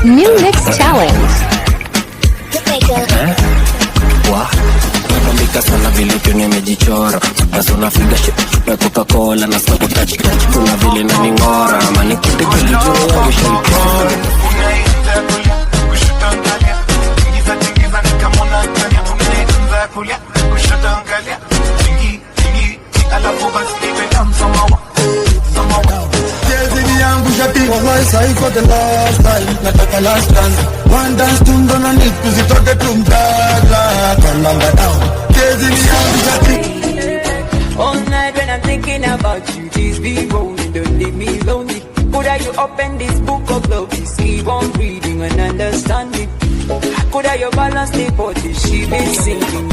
New Mix Challenge. Napambika sana vile tu nimejichora. Basi unafiga shit na Coca-Cola na sabu touch. Kuna vile na ningora mani kitiki lijua yangu shaipora. Unaita kulia, kushoto angalia. Tingiza nikamona angalia. Unaita kulia, kushoto angalia. Tingi, alafu basi iwe samawa. Chasing yangu shati was my side for the last time. Nataka last dance. One dance tumbo na need tusitoke tumtaka. Turn number down. Chasing yangu shati. All night when I'm thinking about you, please be rolling, don't leave me lonely. Could you open this book of love, please keep on reading and understanding. Could you balance the body, she be singing.